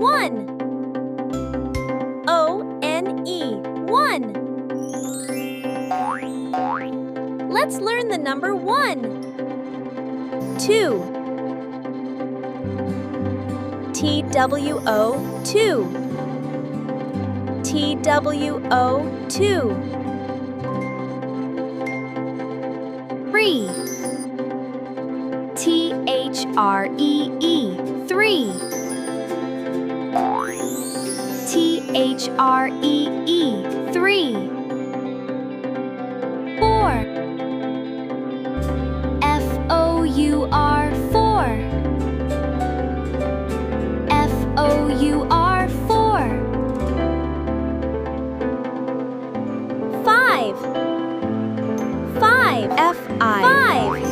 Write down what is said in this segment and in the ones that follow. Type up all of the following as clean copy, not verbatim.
one. O-N-E, one. Let's learn the number 1. 2. T-W-O, 2. T-W-O, 2. 3. T-H-R-E-E, 3. T-H-R-E-E, 3. 4. F-O-U-R, 4. F-O-U-R, 4. 5. 5. F-I. 5.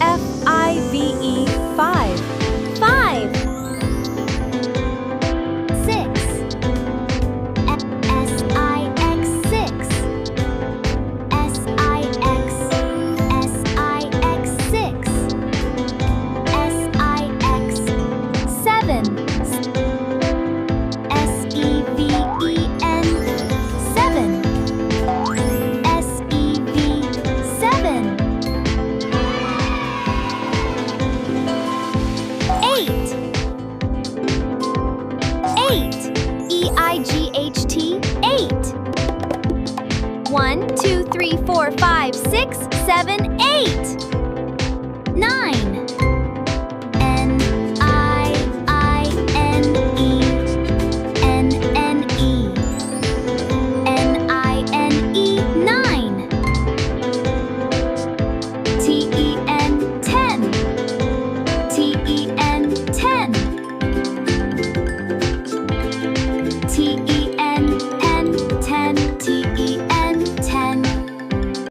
F-I-V-E, 5. 5. 6. S-I-X, 6. S-I-X, S-I-X, 6. S-I-X, 7. S-E-V-E-N, 7. S-E-V, 7. 8. 8. E-I-G-H-T, 8. 1, 2, 3, 4, 5, 6, 7, 8.